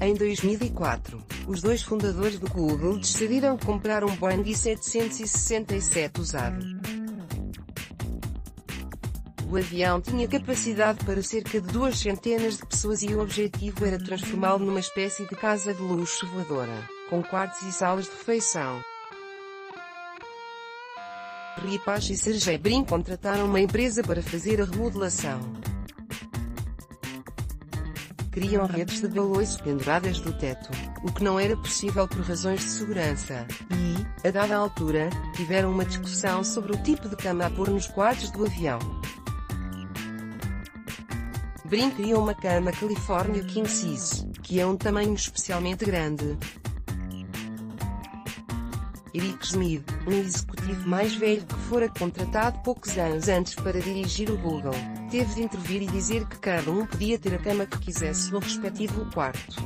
Em 2004, os dois fundadores do Google decidiram comprar um Boeing 767 usado. O avião tinha capacidade para cerca de 200 de pessoas e o objetivo era transformá-lo numa espécie de casa de luxo voadora, com quartos e salas de refeição. Page e Sergey Brin contrataram uma empresa para fazer a remodelação. Queriam redes de baloiço penduradas do teto, o que não era possível por razões de segurança, e, a dada altura, tiveram uma discussão sobre o tipo de cama a pôr nos quartos do avião. Brin criou uma cama California King Size, que é um tamanho especialmente grande. Eric Schmidt, um executivo mais velho que fora contratado poucos anos antes para dirigir o Google, teve de intervir e dizer que cada um podia ter a cama que quisesse no respectivo quarto.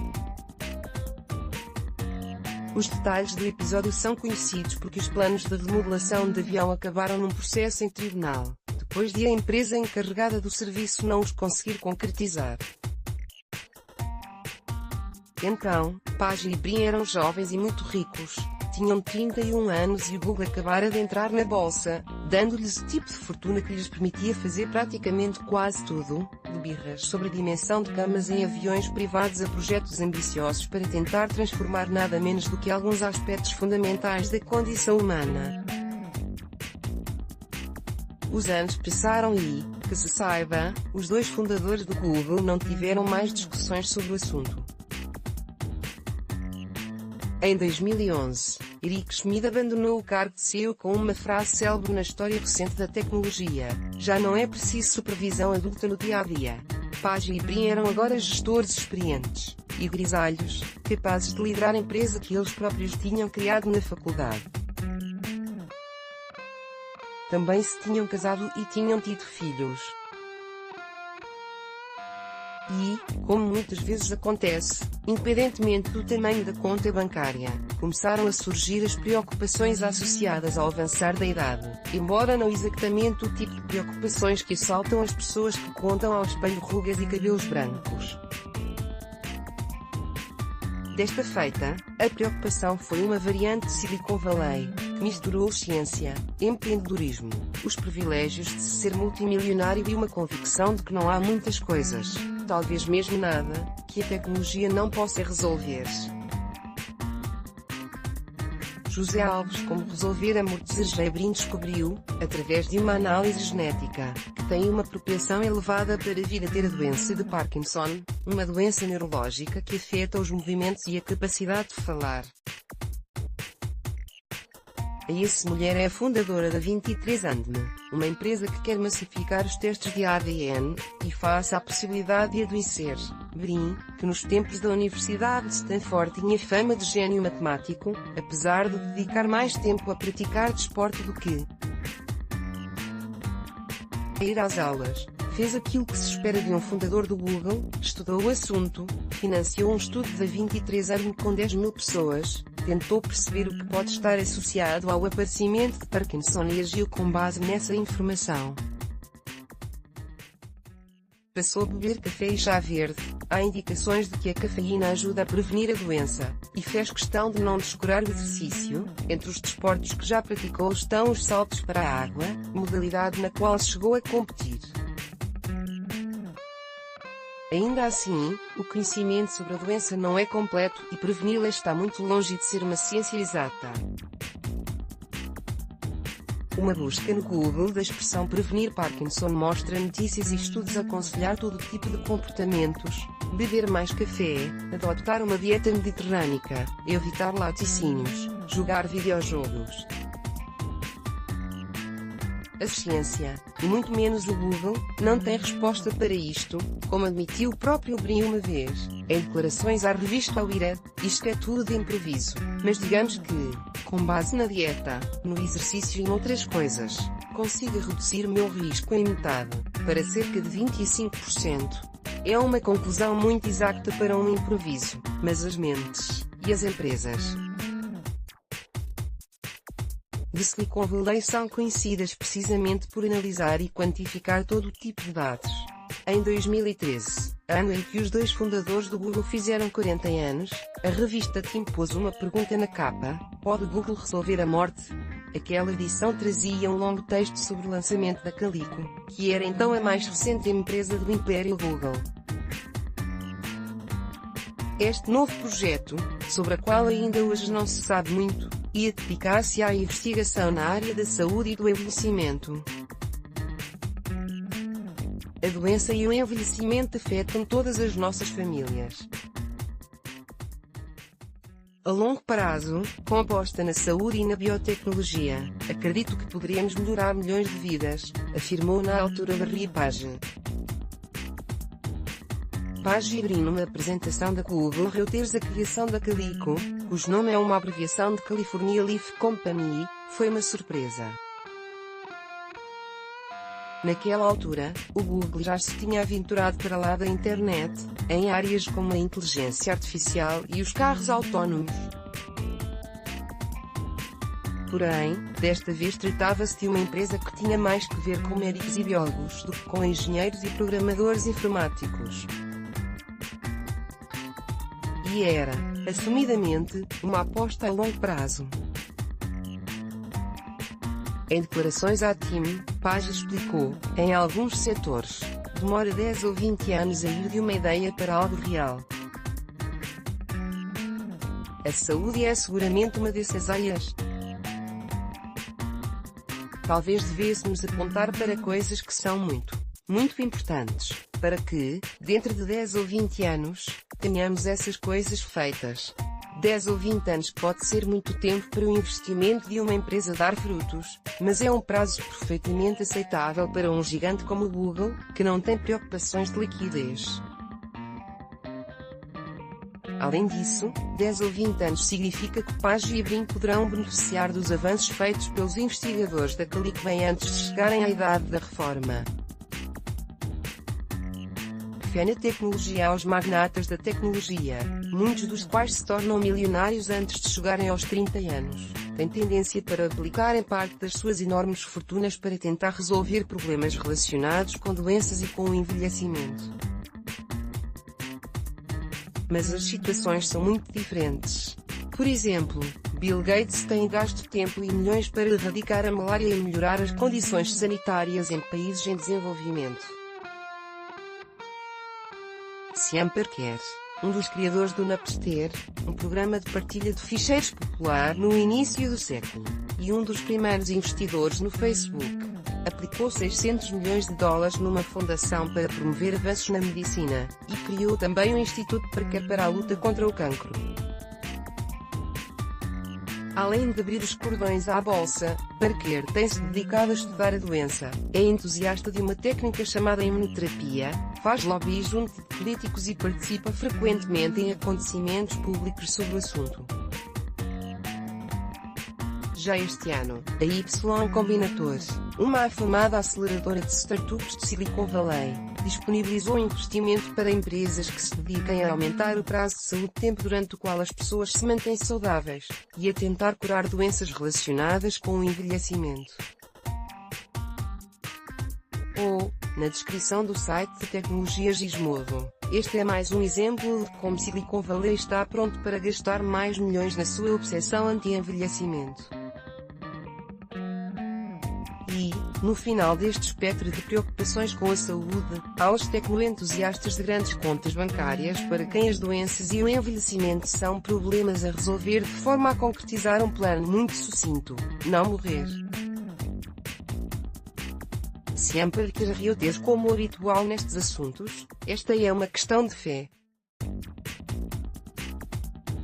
Os detalhes do episódio são conhecidos porque os planos de remodelação de avião acabaram num processo em tribunal, depois de a empresa encarregada do serviço não os conseguir concretizar. Então, Page e Brin eram jovens e muito ricos. Tinham 31 anos e o Google acabara de entrar na bolsa, dando-lhes o tipo de fortuna que lhes permitia fazer praticamente quase tudo, de birras sobre a dimensão de camas em aviões privados a projetos ambiciosos para tentar transformar nada menos do que alguns aspectos fundamentais da condição humana. Os anos passaram e, que se saiba, os dois fundadores do Google não tiveram mais discussões sobre o assunto. Em 2011, Eric Schmidt abandonou o cargo de CEO com uma frase célebre na história recente da tecnologia: "Já não é preciso supervisão adulta no dia-a-dia." Page e Brin eram agora gestores experientes e grisalhos, capazes de liderar a empresa que eles próprios tinham criado na faculdade. Também se tinham casado e tinham tido filhos. E, como muitas vezes acontece, independentemente do tamanho da conta bancária, começaram a surgir as preocupações associadas ao avançar da idade, embora não exatamente o tipo de preocupações que assaltam as pessoas que contam ao espelho rugas e cabelos brancos. Desta feita, a preocupação foi uma variante de Silicon Valley, que misturou ciência, empreendedorismo, os privilégios de ser multimilionário e uma convicção de que não há muitas coisas, talvez mesmo nada, que a tecnologia não possa resolver. José Alves Como resolver a morte de Sergey Brin descobriu, através de uma análise genética, que tem uma propensão elevada para vir a ter a doença de Parkinson, uma doença neurológica que afeta os movimentos e a capacidade de falar. A ex-mulher é a fundadora da 23andMe, uma empresa que quer massificar os testes de ADN, e face à possibilidade de adoecer, Brin, que nos tempos da Universidade de Stanford tinha fama de gênio matemático, apesar de dedicar mais tempo a praticar desporto do que a ir às aulas, fez aquilo que se espera de um fundador do Google, estudou o assunto, financiou um estudo da 23andMe com 10.000 pessoas, tentou perceber o que pode estar associado ao aparecimento de Parkinson e agiu com base nessa informação. Passou a beber café e chá verde. Há indicações de que a cafeína ajuda a prevenir a doença, e fez questão de não descurar o exercício. Entre os desportos que já praticou estão os saltos para a água, modalidade na qual chegou a competir. Ainda assim, o conhecimento sobre a doença não é completo e preveni-la está muito longe de ser uma ciência exata. Uma busca no Google da expressão prevenir Parkinson mostra notícias e estudos a aconselhar todo tipo de comportamentos: beber mais café, adotar uma dieta mediterrânica, evitar laticínios, jogar videojogos. A ciência, e muito menos o Google, não tem resposta para isto, como admitiu o próprio Brin uma vez, em declarações à revista Wired. Isto é tudo de improviso, mas digamos que, com base na dieta, no exercício e noutras coisas, consigo reduzir o meu risco em metade, para cerca de 25%. É uma conclusão muito exata para um improviso, mas as mentes, e as empresas de Silicon Valley são conhecidas precisamente por analisar e quantificar todo o tipo de dados. Em 2013, ano em que os dois fundadores do Google fizeram 40 anos, a revista Time pôs uma pergunta na capa: pode o Google resolver a morte? Aquela edição trazia um longo texto sobre o lançamento da Calico, que era então a mais recente empresa do Império Google. Este novo projeto, sobre a qual ainda hoje não se sabe muito, ia dedicar-se à investigação na área da saúde e do envelhecimento. A doença e o envelhecimento afetam todas as nossas famílias. A longo prazo, com aposta na saúde e na biotecnologia, acredito que poderíamos melhorar milhões de vidas, afirmou na altura Larry Page. Page abriu numa apresentação da Google Reuters a criação da Calico, cujo nome é uma abreviação de California Leaf Company, foi uma surpresa. Naquela altura, o Google já se tinha aventurado para lá da internet, em áreas como a inteligência artificial e os carros autónomos. Porém, desta vez tratava-se de uma empresa que tinha mais que ver com médicos e biólogos do que com engenheiros e programadores informáticos. E era, assumidamente, uma aposta a longo prazo. Em declarações à Time, Page explicou: em alguns setores, demora 10 ou 20 anos a ir de uma ideia para algo real. A saúde é seguramente uma dessas áreas. Talvez devêssemos apontar para coisas que são muito importantes, para que, dentro de 10 ou 20 anos, tenhamos essas coisas feitas. 10 ou 20 anos pode ser muito tempo para o investimento de uma empresa dar frutos, mas é um prazo perfeitamente aceitável para um gigante como o Google, que não tem preocupações de liquidez. Além disso, 10 ou 20 anos significa que Page e Brin poderão beneficiar dos avanços feitos pelos investigadores da Calico bem antes de chegarem à idade da reforma. Fé na tecnologia aos magnatas da tecnologia, muitos dos quais se tornam milionários antes de chegarem aos 30 anos, têm tendência para aplicarem parte das suas enormes fortunas para tentar resolver problemas relacionados com doenças e com o envelhecimento. Mas as situações são muito diferentes. Por exemplo, Bill Gates tem gasto tempo e milhões para erradicar a malária e melhorar as condições sanitárias em países em desenvolvimento. Sam Parker, um dos criadores do Napster, um programa de partilha de ficheiros popular no início do século, e um dos primeiros investidores no Facebook, aplicou 600 milhões de dólares numa fundação para promover avanços na medicina, e criou também o Instituto Parker para a luta contra o cancro. Além de abrir os cordões à bolsa, Parker tem-se dedicado a estudar a doença, é entusiasta de uma técnica chamada imunoterapia, faz lobby junto de políticos e participa frequentemente em acontecimentos públicos sobre o assunto. Já este ano, a Y Combinator, uma afamada aceleradora de startups de Silicon Valley, disponibilizou investimento para empresas que se dediquem a aumentar o prazo de saúde-tempo durante o qual as pessoas se mantêm saudáveis, e a tentar curar doenças relacionadas com o envelhecimento. Ou, na descrição do site de tecnologia Gizmodo, este é mais um exemplo de como Silicon Valley está pronto para gastar mais milhões na sua obsessão anti-envelhecimento. E, no final deste espectro de preocupações com a saúde, há os tecnoentusiastas de grandes contas bancárias para quem as doenças e o envelhecimento são problemas a resolver de forma a concretizar um plano muito sucinto: não morrer. Sempre que a Reuters, como habitual nestes assuntos, esta é uma questão de fé.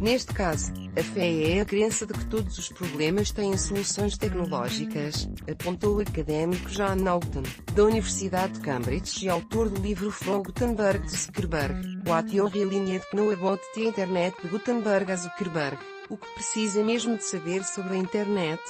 Neste caso, a fé é a crença de que todos os problemas têm soluções tecnológicas, apontou o académico John Knowlton, da Universidade de Cambridge e autor do livro From Gutenberg to Zuckerberg, What You Really Need to Know About the Internet de Gutenberg a Zuckerberg, o que precisa mesmo de saber sobre a internet.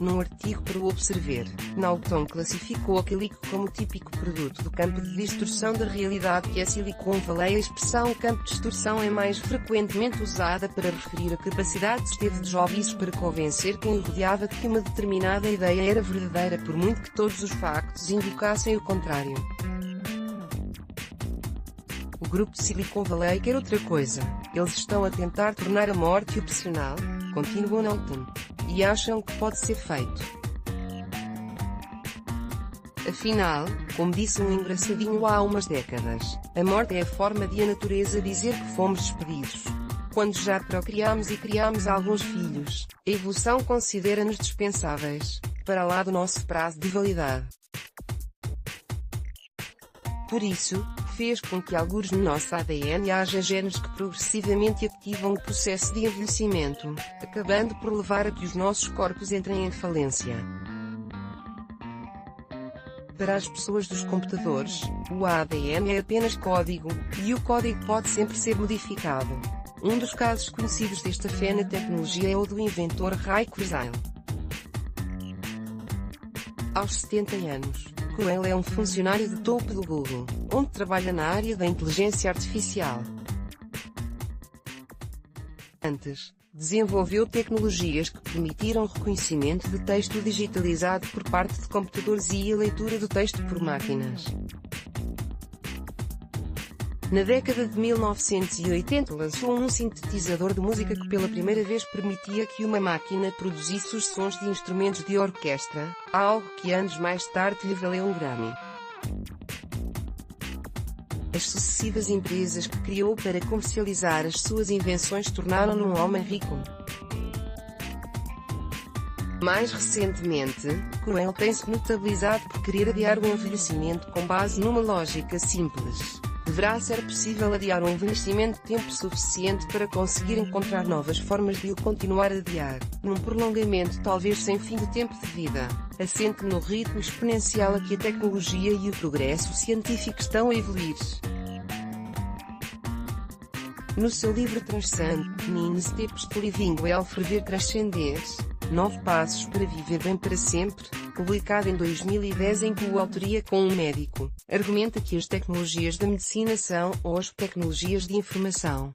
Num artigo para o Observer, Naughton classificou a Calico como o típico produto do campo de distorção da realidade que é Silicon Valley. A expressão campo de distorção é mais frequentemente usada para referir a capacidade que teve Jobs para convencer quem o rodeava de que uma determinada ideia era verdadeira, por muito que todos os factos indicassem o contrário. O grupo de Silicon Valley quer outra coisa. Eles estão a tentar tornar a morte opcional, continuou Naughton, e acham que pode ser feito. Afinal, como disse um engraçadinho há umas décadas, a morte é a forma de a natureza dizer que fomos despedidos. Quando já procriamos e criamos alguns filhos, a evolução considera-nos dispensáveis, para lá do nosso prazo de validade. Por isso, fez com que algures no nosso ADN haja genes que progressivamente ativam o processo de envelhecimento, acabando por levar a que os nossos corpos entrem em falência. Para as pessoas dos computadores, o ADN é apenas código, e o código pode sempre ser modificado. Um dos casos conhecidos desta fé na tecnologia é o do inventor Ray Kurzweil. Aos 70 anos, Kurzweil é um funcionário de topo do Google, onde trabalha na área da inteligência artificial. Antes, desenvolveu tecnologias que permitiram o reconhecimento de texto digitalizado por parte de computadores e a leitura do texto por máquinas. Na década de 1980 lançou um sintetizador de música que pela primeira vez permitia que uma máquina produzisse os sons de instrumentos de orquestra, algo que anos mais tarde lhe valeu um Grammy. As sucessivas empresas que criou para comercializar as suas invenções tornaram-no um homem rico. Mais recentemente, Kurzweil tem-se notabilizado por querer adiar o envelhecimento com base numa lógica simples. Deverá ser possível adiar o envelhecimento tempo suficiente para conseguir encontrar novas formas de o continuar a adiar, num prolongamento talvez sem fim de tempo de vida, assente no ritmo exponencial a que a tecnologia e o progresso científico estão a evoluir. No seu livro Transcend, 9 Steps to Living Well Ferver Transcendence, 9 passos para viver bem para sempre, publicado em 2010 em coautoria com um médico, argumenta que as tecnologias da medicina são hoje tecnologias de informação.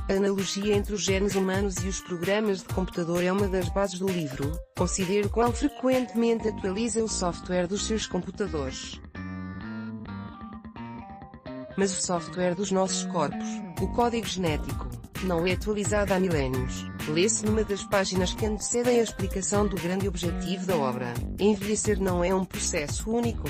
A analogia entre os genes humanos e os programas de computador é uma das bases do livro. Considere quão frequentemente atualiza o software dos seus computadores. Mas o software dos nossos corpos, o código genético, não é atualizado há milénios. Lê-se numa das páginas que antecedem a explicação do grande objetivo da obra. Envelhecer não é um processo único.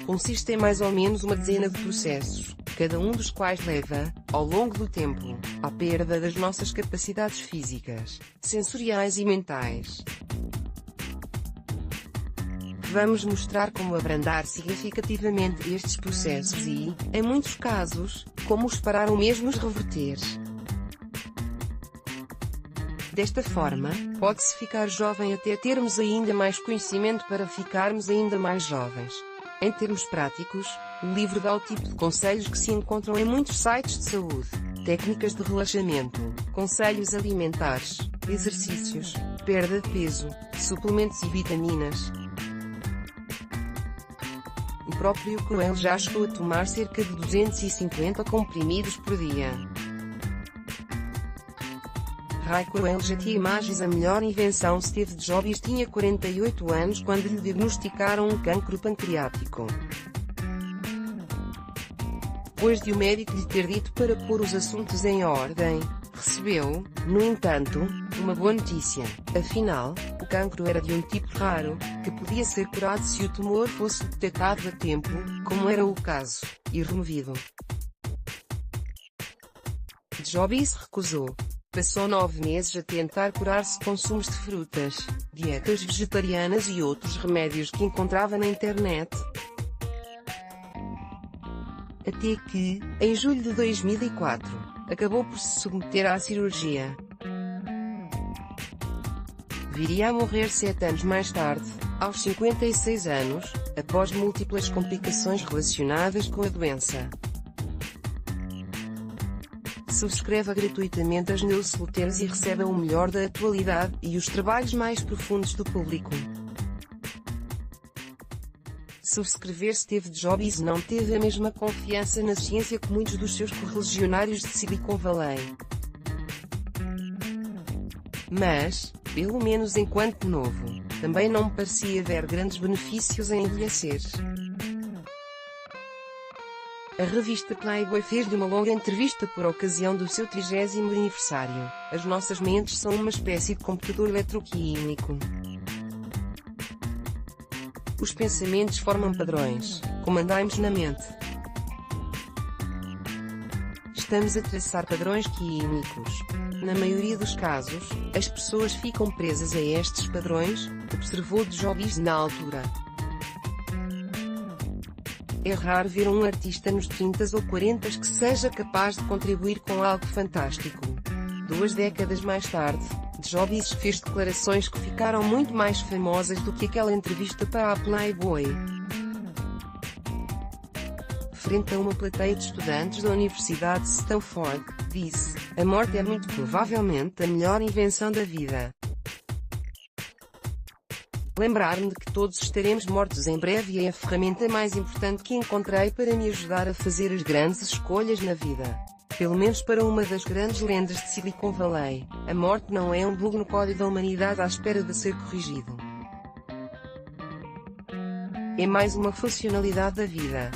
Consiste em mais ou menos uma dezena de processos, cada um dos quais leva, ao longo do tempo, à perda das nossas capacidades físicas, sensoriais e mentais. Vamos mostrar como abrandar significativamente estes processos e, em muitos casos, como os parar ou mesmo os reverter. Desta forma, pode-se ficar jovem até termos ainda mais conhecimento para ficarmos ainda mais jovens. Em termos práticos, o livro dá o tipo de conselhos que se encontram em muitos sites de saúde: técnicas de relaxamento, conselhos alimentares, exercícios, perda de peso, suplementos e vitaminas. O próprio Kurzweil já chegou a tomar cerca de 250 comprimidos por dia. Ray Kurzweil já tinha imagens. A melhor invenção. Steve Jobs tinha 48 anos quando lhe diagnosticaram um cancro pancreático. Depois de o médico lhe ter dito para pôr os assuntos em ordem, recebeu, no entanto, uma boa notícia. Afinal, o cancro era de um tipo raro, que podia ser curado se o tumor fosse detectado a tempo, como era o caso, e removido. Jobs recusou. Passou 9 meses a tentar curar-se com consumos de frutas, dietas vegetarianas e outros remédios que encontrava na internet. Até que, em julho de 2004, acabou por se submeter à cirurgia. Viria a morrer 7 anos mais tarde, aos 56 anos, após múltiplas complicações relacionadas com a doença. Subscreva gratuitamente as newsletters e receba o melhor da atualidade e os trabalhos mais profundos do público. Subscrever. Steve Jobs não teve a mesma confiança na ciência que muitos dos seus correligionários de Silicon Valley. Mas, pelo menos enquanto novo, também não me parecia ver grandes benefícios em envelhecer. A revista Playboy fez-lhe uma longa entrevista por ocasião do seu 30º aniversário. As nossas mentes são uma espécie de computador eletroquímico. Os pensamentos formam padrões, comandamos na mente. Estamos a traçar padrões químicos. Na maioria dos casos, as pessoas ficam presas a estes padrões, observou Jobs na altura. É raro ver um artista nos 30 ou 40 que seja capaz de contribuir com algo fantástico. 2 décadas mais tarde, Jobs fez declarações que ficaram muito mais famosas do que aquela entrevista para a Playboy. Frente a uma plateia de estudantes da Universidade de Stanford, disse: "A morte é muito provavelmente a melhor invenção da vida. Lembrar-me de que todos estaremos mortos em breve é a ferramenta mais importante que encontrei para me ajudar a fazer as grandes escolhas na vida." Pelo menos para uma das grandes lendas de Silicon Valley, a morte não é um bug no código da humanidade à espera de ser corrigido. É mais uma funcionalidade da vida.